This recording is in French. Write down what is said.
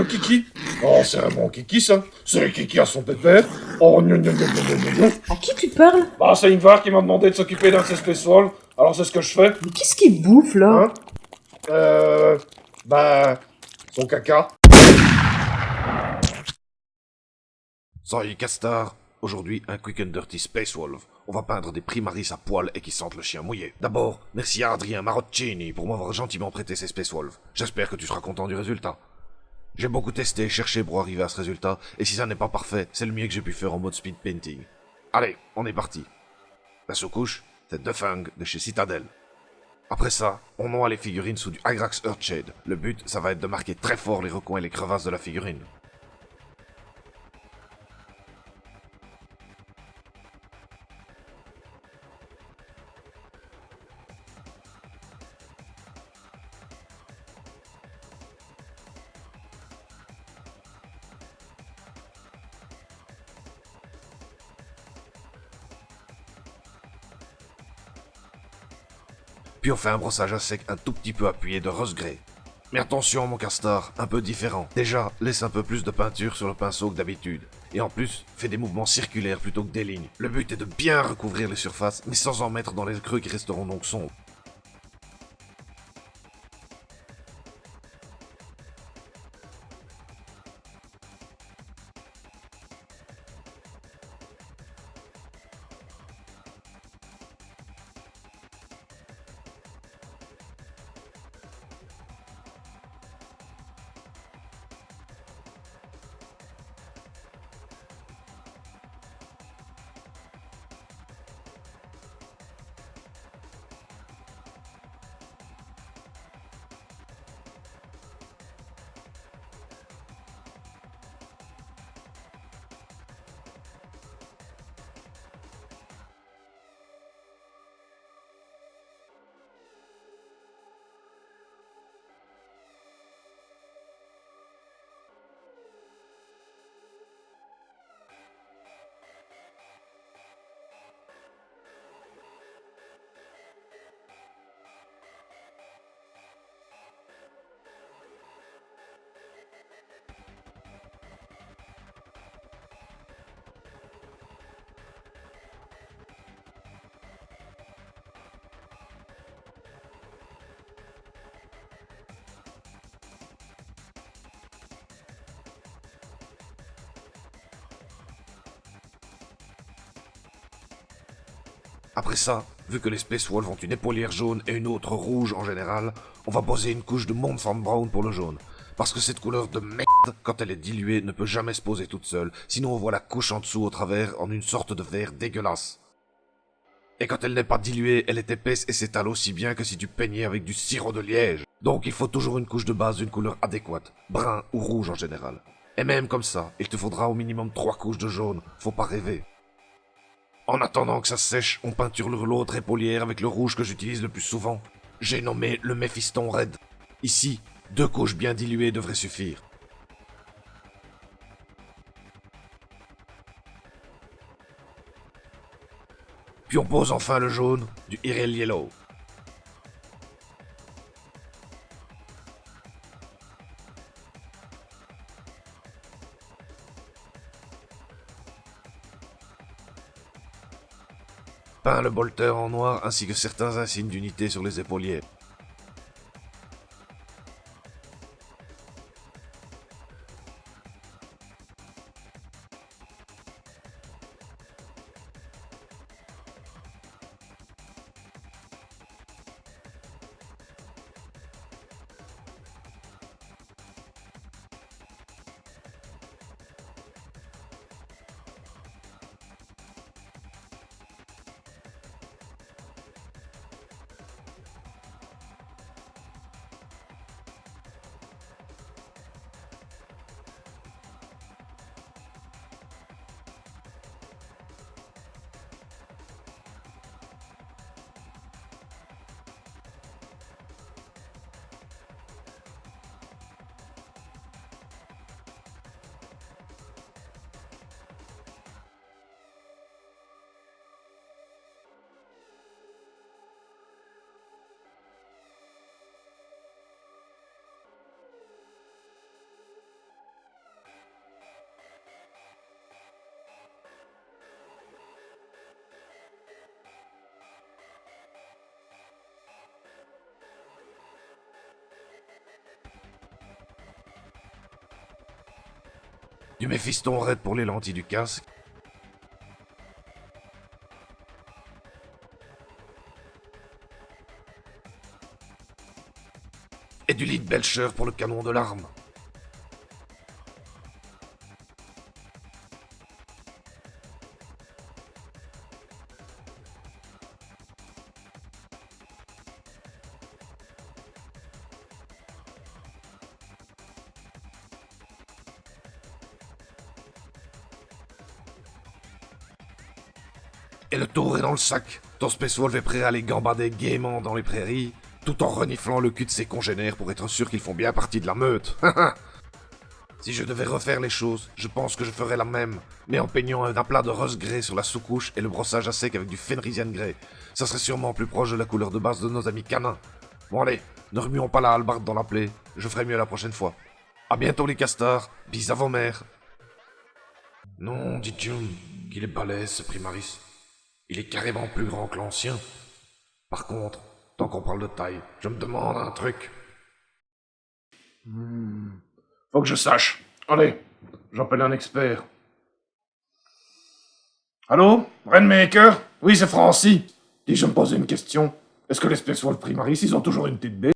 le kiki. Oh, c'est un bon kiki, ça. C'est le kiki à son pépère. Oh, gnon, gnon, gnon, gnon, gnon, gnon. À qui tu parles? Bah, c'est Ingvar qui m'a demandé de s'occuper d'un de ses Space Wolves. Alors, c'est ce que je fais. Mais qu'est-ce qu'il bouffe, là? Hein? Bah, son caca. Salut Castar, aujourd'hui un Quick and Dirty Space Wolf. On va peindre des primaris à poil et qui sentent le chien mouillé. D'abord, merci à Adrien Maroccini pour m'avoir gentiment prêté ces Space Wolves. J'espère que tu seras content du résultat. J'ai beaucoup testé et cherché pour arriver à ce résultat, et si ça n'est pas parfait, c'est le mieux que j'ai pu faire en mode speed painting. Allez, on est parti. La sous-couche, c'est Defang de chez Citadel. Après ça, on noie les figurines sous du Agrax Earthshade. Le but, ça va être de marquer très fort les recoins et les crevasses de la figurine. Puis on fait un brossage à sec un tout petit peu appuyé de rose grey. Mais attention mon castar, un peu différent. Déjà, laisse un peu plus de peinture sur le pinceau que d'habitude. Et en plus, fais des mouvements circulaires plutôt que des lignes. Le but est de bien recouvrir les surfaces, mais sans en mettre dans les creux qui resteront donc sombres. Après ça, vu que les Space Wolves ont une épaulière jaune et une autre rouge en général, on va poser une couche de Montfort Brown pour le jaune. Parce que cette couleur de merde, quand elle est diluée, ne peut jamais se poser toute seule, sinon on voit la couche en dessous au travers en une sorte de vert dégueulasse. Et quand elle n'est pas diluée, elle est épaisse et s'étale aussi bien que si tu peignais avec du sirop de liège. Donc il faut toujours une couche de base d'une couleur adéquate, brun ou rouge en général. Et même comme ça, il te faudra au minimum 3 couches de jaune, faut pas rêver. En attendant que ça sèche, on peinture l'autre épaulière avec le rouge que j'utilise le plus souvent. J'ai nommé le Mephiston Red. Ici, 2 couches bien diluées devraient suffire. Puis on pose enfin le jaune du Irel Yellow. Peint le bolter en noir ainsi que certains insignes d'unité sur les épauliers. du Méphiston Red pour les lentilles du casque, et du Lead Belcher pour le canon de l'arme. Et le tour est dans le sac. Ton Space Wolf est prêt à les gambader gaiement dans les prairies, tout en reniflant le cul de ses congénères pour être sûr qu'ils font bien partie de la meute. Si je devais refaire les choses, je pense que je ferais la même, mais en peignant un aplat de rose grey sur la sous-couche et le brossage à sec avec du Fenrisian Grey. Ça serait sûrement plus proche de la couleur de base de nos amis canins. Bon allez, ne remuons pas la hallebarde dans la plaie, je ferai mieux la prochaine fois. À bientôt les castars, bis à vos mères. Non, dit June, qu'il est balèze ce Primaris. Il est carrément plus grand que l'ancien. Par contre, tant qu'on parle de taille, je me demande un truc. Faut que je sache. Allez, j'appelle un expert. Allô, Rainmaker? Oui, c'est Francis. Dis, je me posais une question. Est-ce que les Space Wolf Primaris, ils ont toujours une petite baie?